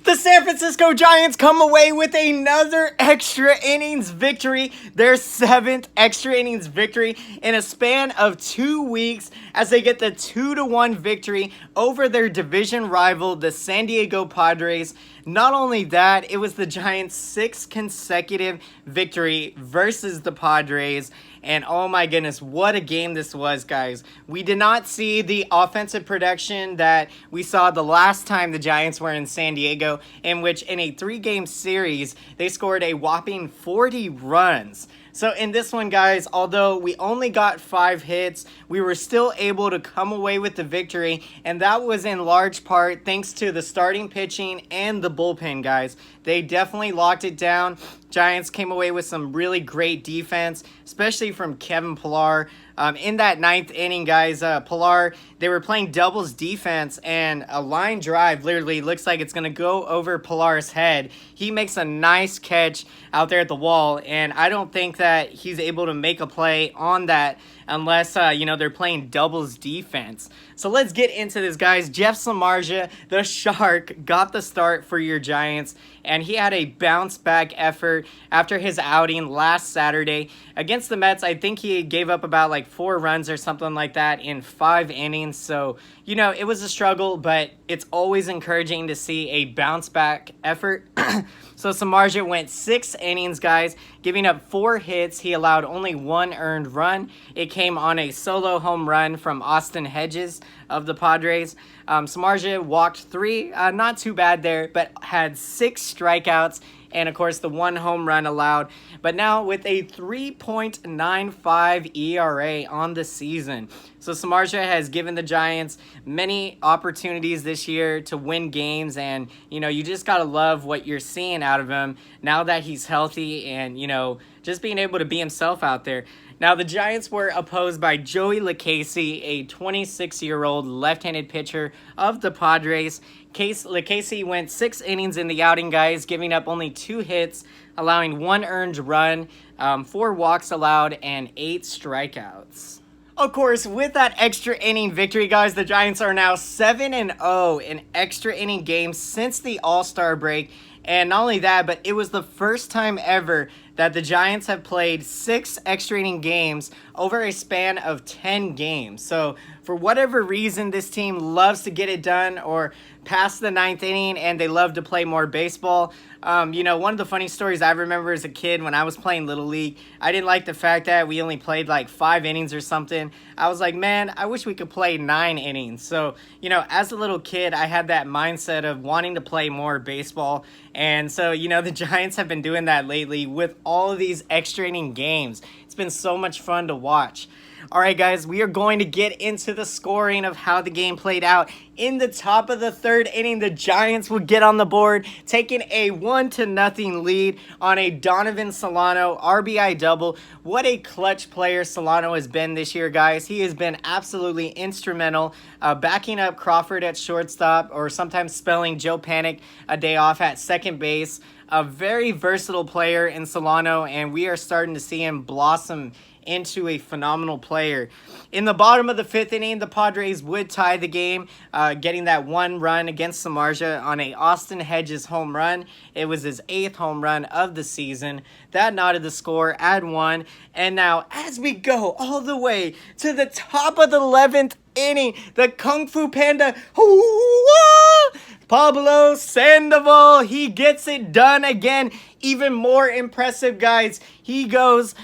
The San Francisco Giants come away with another extra innings victory, their 7th extra innings victory in a span of 2 weeks as they get the 2-1 victory over their division rival, the San Diego Padres. Not only that, it was the Giants' 6th consecutive victory versus the Padres. And oh my goodness, what a game this was, guys. We did not see the offensive production that we saw the last time the Giants were in San Diego, in which in a 3-game series, they scored a whopping 40 runs. So in this one, guys, although we only got 5 hits, we were still able to come away with the victory, and that was in large part thanks to the starting pitching and the bullpen, guys. They definitely locked it down. Giants came away with some really great defense, especially from Kevin Pillar. In that 9th inning, guys, Pillar, they were playing doubles defense, and a line drive literally looks like it's going to go over Pillar's head. He makes a nice catch out there at the wall, and I don't think that he's able to make a play on that unless, they're playing doubles defense. So let's get into this, guys. Jeff Samardzija, the Shark, got the start for your Giants, and he had a bounce-back effort after his outing last Saturday. Against the Mets, I think he gave up about 4 runs or something like that in 5 innings. So, it was a struggle, but it's always encouraging to see a bounce-back effort. So Samardzija went 6 innings, guys, giving up 4 hits. He allowed only 1 earned run. It came on a solo home run from Austin Hedges of the Padres. Samardzija walked 3, not too bad there, but had 6 strikeouts and, of course, the 1 home run allowed. But now with a 3.95 ERA on the season. So Samardzija has given the Giants many opportunities this year to win games, and, you just got to love what you're seeing out of him now that he's healthy and, just being able to be himself out there. Now, the Giants were opposed by Joey Lucchesi, a 26-year-old left-handed pitcher of the Padres. Lucchesi went 6 innings in the outing, guys, giving up only 2 hits, allowing 1 earned run, 4 walks allowed, and 8 strikeouts. Of course, with that extra inning victory, guys, the Giants are now 7-0 in extra inning games since the All-Star break. And not only that, but it was the first time ever that the Giants have played 6 extra inning games over a span of 10 games. So for whatever reason, this team loves to get it done or past the 9th inning, and they love to play more baseball. One of the funny stories I remember as a kid when I was playing Little League, I didn't like the fact that we only played 5 innings or something. I was like, man, I wish we could play 9 innings. So, as a little kid, I had that mindset of wanting to play more baseball. And so, the Giants have been doing that lately with all of these extra inning games. It's been so much fun to watch. All right, guys, we are going to get into the scoring of how the game played out. In the top of the 3rd inning, the Giants would get on the board, taking a 1-0 lead on a Donovan Solano RBI double. What a clutch player Solano has been this year, guys. He has been absolutely instrumental, backing up Crawford at shortstop, or sometimes spelling Joe Panic a day off at second base. A very versatile player in Solano, and we are starting to see him blossom into a phenomenal player. In the bottom of the 5th inning, the Padres would tie the game, getting that 1 run against Samardzija on a Austin Hedges home run. It was his 8th home run of the season. That knotted the score at 1. And now, as we go all the way to the top of the 11th inning, the Kung Fu Panda, Pablo Sandoval, he gets it done again. Even more impressive, guys. He goes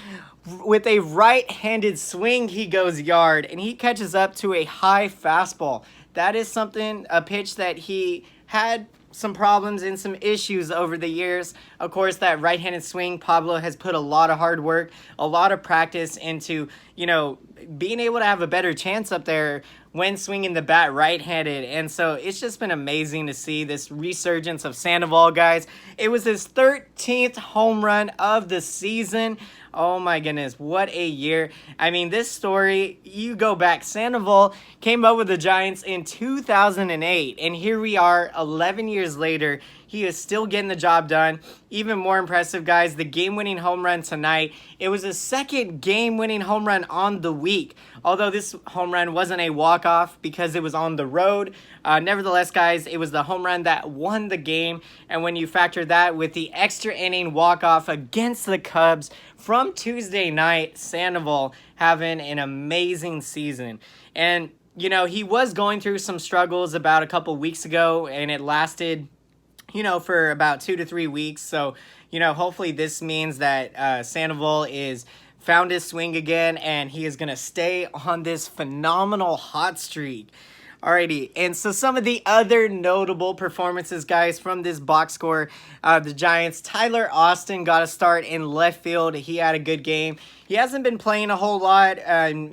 with a right-handed swing, he goes yard, and he catches up to a high fastball. That is a pitch that he had some problems and some issues over the years. Of course, that right-handed swing, Pablo has put a lot of hard work, a lot of practice into, being able to have a better chance up there when swinging the bat right-handed. And so it's just been amazing to see this resurgence of Sandoval, guys. It was his 13th home run of the season. Oh my goodness, what a year. I mean, this story, you go back, Sandoval came up with the Giants in 2008, and here we are 11 years later. He is still getting the job done. Even more impressive, guys, the game-winning home run tonight. It was a second game-winning home run on the week, although this home run wasn't a walk-off because it was on the road. Nevertheless, guys, it was the home run that won the game, and when you factor that with the extra inning walk-off against the Cubs from Tuesday night, Sandoval having an amazing season. And, you know, he was going through some struggles about a couple weeks ago, and it lasted, you know, for about 2 to 3 weeks. So, you know, hopefully this means that Sandoval is found his swing again, and he is going to stay on this phenomenal hot streak. Alrighty, and so some of the other notable performances, guys, from this box score, the Giants, Tyler Austin got a start in left field. He had a good game. He hasn't been playing a whole lot,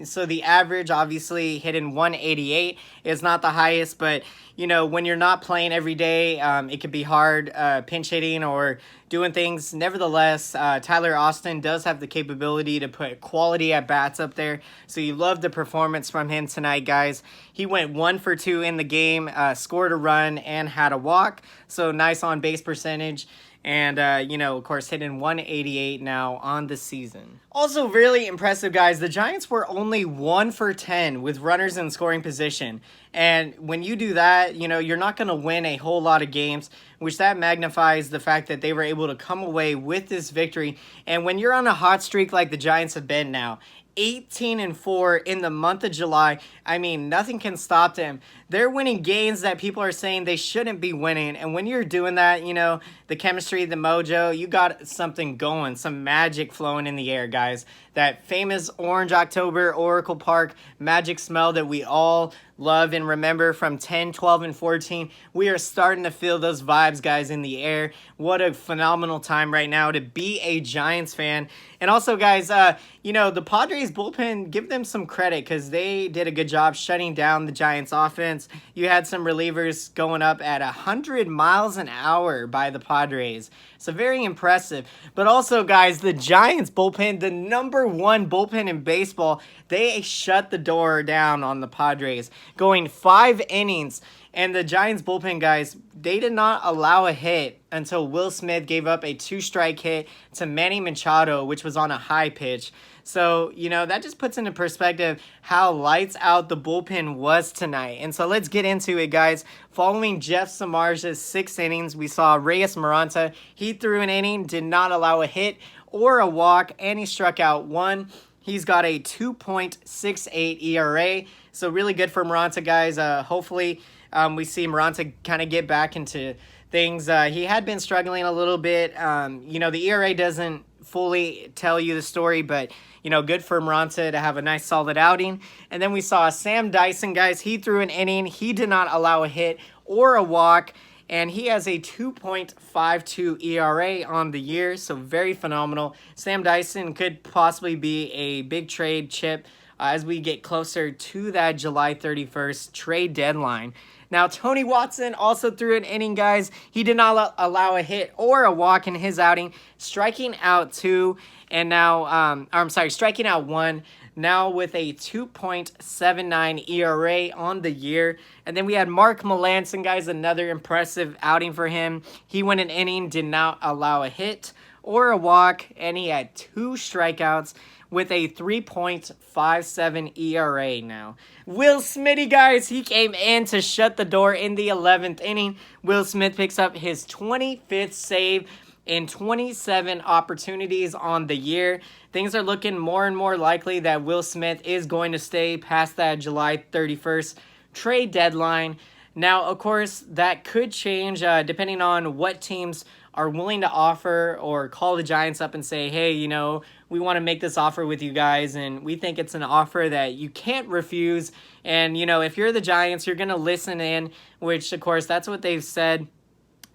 so the average, obviously, hitting 188 is not the highest, but, you know, when you're not playing every day, it could be hard pinch hitting or doing things. Nevertheless, Tyler Austin does have the capability to put quality at-bats up there, so you love the performance from him tonight, guys. He went 1 for 2 in the game, scored a run, and had a walk, so nice on-base percentage. And, you know, of course, hitting 188 now on the season. Also, really impressive, guys. The Giants were only 1 for 10 with runners in scoring position. And when you do that, you know, you're not going to win a whole lot of games, which that magnifies the fact that they were able to come away with this victory. And when you're on a hot streak like the Giants have been now, 18-4 in the month of July. I mean, nothing can stop them. They're winning games that people are saying they shouldn't be winning. And when you're doing that, you know, the chemistry, the mojo, you got something going, some magic flowing in the air, guys. That famous Orange October, Oracle Park magic smell that we all love and remember from 10, 12, and 14. We are starting to feel those vibes, guys, in the air. What a phenomenal time right now to be a Giants fan. And also, guys, you know, the Padres bullpen, give them some credit because they did a good job shutting down the Giants offense. You had some relievers going up at 100 miles an hour by the Padres. So very impressive. But also, guys, the Giants bullpen, the number one bullpen in baseball, they shut the door down on the Padres, going 5 innings. And the Giants bullpen, guys, they did not allow a hit until Will Smith gave up a 2-strike hit to Manny Machado, which was on a high pitch. So, you know, that just puts into perspective how lights out the bullpen was tonight. And so let's get into it, guys. Following Jeff Samardzija's 6 innings, we saw Reyes Maranta. He threw an inning, did not allow a hit or a walk, and he struck out 1. He's got a 2.68 ERA. So really good for Maranta, guys. Hopefully we see Maranta kind of get back into things. He had been struggling a little bit. You know, the ERA doesn't fully tell you the story, but, you know, good for Maranta to have a nice solid outing. And then we saw Sam Dyson, guys. He threw an inning. He did not allow a hit or a walk, and he has a 2.52 ERA on the year, so very phenomenal. Sam Dyson could possibly be a big trade chip as we get closer to that July 31st trade deadline. Now, Tony Watson also threw an inning, guys. He did not allow a hit or a walk in his outing, striking out 2, and now, striking out 1, now with a 2.79 ERA on the year. And then we had Mark Melancon, guys, another impressive outing for him. He went an inning, did not allow a hit or a walk, and he had 2 strikeouts with a 3.57 ERA now. Will Smitty, guys, he came in to shut the door in the 11th inning. Will Smith picks up his 25th save in 27 opportunities on the year. Things are looking more and more likely that Will Smith is going to stay past that July 31st trade deadline. Now, of course, that could change depending on what teams are willing to offer or call the Giants up and say, hey, you know, we want to make this offer with you guys, and we think it's an offer that you can't refuse. And, you know, if you're the Giants, you're going to listen in, which, of course, that's what they've said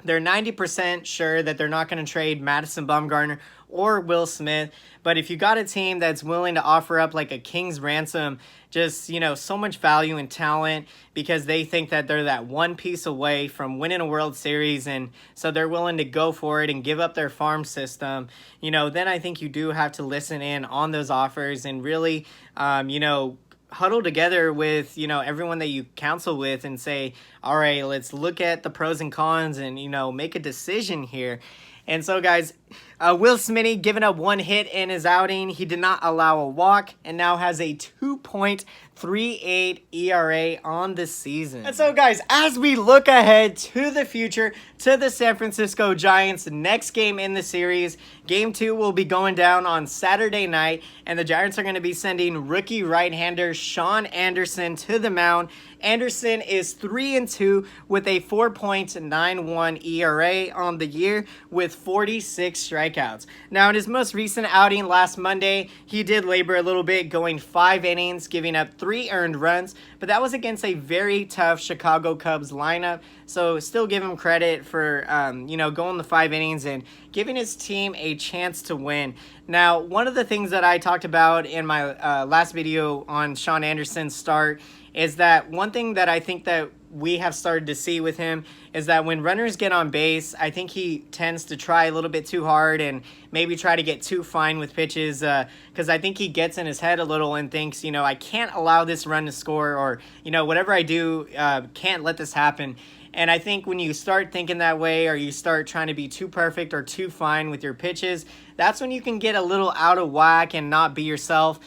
They're 90% sure that they're not going to trade Madison Bumgarner or Will Smith. But if you got a team that's willing to offer up like a king's ransom, just, so much value and talent because they think that they're that one piece away from winning a World Series, and so they're willing to go for it and give up their farm system, then I think you do have to listen in on those offers and really, huddle together with everyone that you counsel with and say, all right, let's look at the pros and cons and make a decision here. And so, guys, Will Smitty giving up 1 hit in his outing. He did not allow a walk and now has a 2.38 ERA on the season. And so, guys, as we look ahead to the future, to the San Francisco Giants' next game in the series, Game 2 will be going down on Saturday night, and the Giants are going to be sending rookie right-hander Shaun Anderson to the mound. Anderson is 3-2 with a 4.91 ERA on the year with 46 strikeouts. Now, in his most recent outing last Monday, he did labor a little bit, going 5 innings, giving up 3 earned runs, but that was against a very tough Chicago Cubs lineup. So still give him credit for, going the 5 innings and giving his team a chance to win. Now, one of the things that I talked about in my last video on Shaun Anderson's start is that one thing that I think that we have started to see with him is that when runners get on base, I think he tends to try a little bit too hard and maybe try to get too fine with pitches, because I think he gets in his head a little and thinks, I can't allow this run to score, or, whatever I do, can't let this happen. And I think when you start thinking that way, or you start trying to be too perfect or too fine with your pitches, that's when you can get a little out of whack and not be yourself,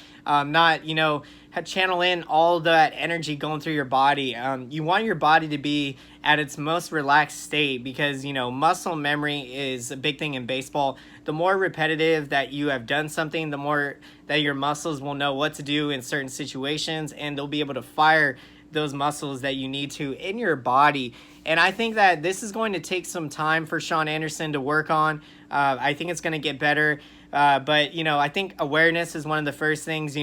channel in all that energy going through your body. You want your body to be at its most relaxed state because, muscle memory is a big thing in baseball. The more repetitive that you have done something, the more that your muscles will know what to do in certain situations, and they'll be able to fire those muscles that you need to in your body. And I think that this is going to take some time for Shaun Anderson to work on. I think it's going to get better. But, I think awareness is one of the first things,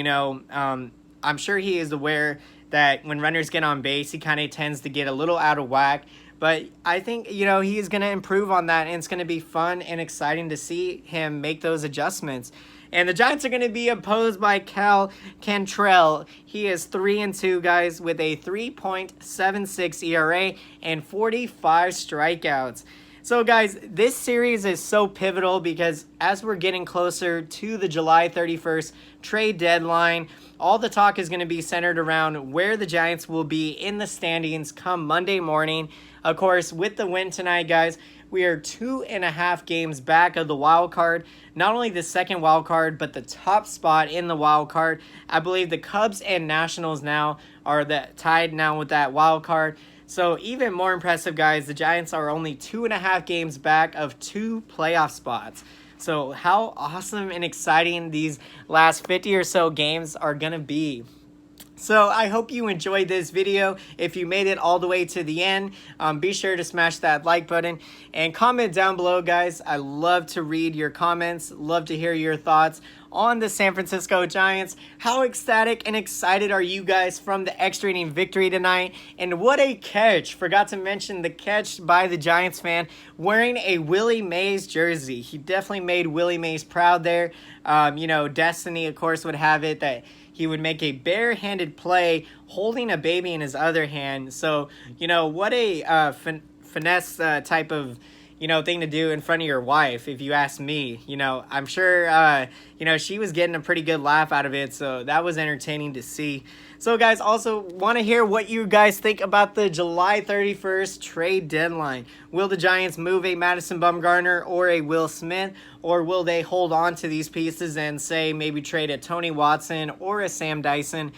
I'm sure he is aware that when runners get on base, he kind of tends to get a little out of whack. But I think, he is going to improve on that, and it's going to be fun and exciting to see him make those adjustments. And the Giants are going to be opposed by Cal Cantrell. He is 3-2, guys, with a 3.76 ERA and 45 strikeouts. So, guys, this series is so pivotal because as we're getting closer to the July 31st trade deadline, all the talk is going to be centered around where the Giants will be in the standings come Monday morning. Of course, with the win tonight, guys, we are 2.5 games back of the wild card. Not only the second wild card, but the top spot in the wild card. I believe the Cubs and Nationals now are tied now with that wild card. So even more impressive, guys, the Giants are only 2.5 games back of 2 playoff spots. So how awesome and exciting these last 50 or so games are going to be. So I hope you enjoyed this video. If you made it all the way to the end, be sure to smash that like button and comment down below, guys. I love to read your comments, love to hear your thoughts on the San Francisco Giants. How ecstatic and excited are you guys from the extra inning victory tonight? And what a catch. Forgot to mention the catch by the Giants fan wearing a Willie Mays jersey. He definitely made Willie Mays proud there. Destiny, of course, would have it that he would make a barehanded play holding a baby in his other hand. So, what a finesse type of, thing to do in front of your wife, if you ask me. I'm sure, she was getting a pretty good laugh out of it. So that was entertaining to see. So, guys, also want to hear what you guys think about the July 31st trade deadline. Will the Giants move a Madison Bumgarner or a Will Smith? Or will they hold on to these pieces and say maybe trade a Tony Watson or a Sam Dyson?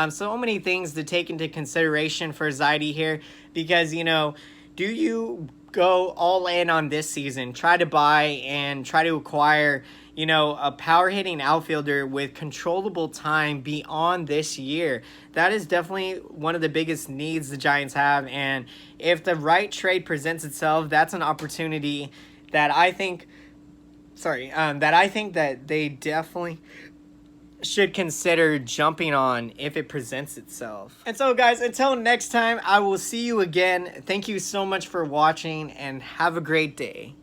So many things to take into consideration for Zaidi here. Because, do you go all in on this season, try to buy and try to acquire, a power hitting outfielder with controllable time beyond this year? That is definitely one of the biggest needs the Giants have. And if the right trade presents itself, that's an opportunity that I think that they definitely should consider jumping on if it presents itself. And so guys, until next time, I will see you again. Thank you so much for watching and have a great day.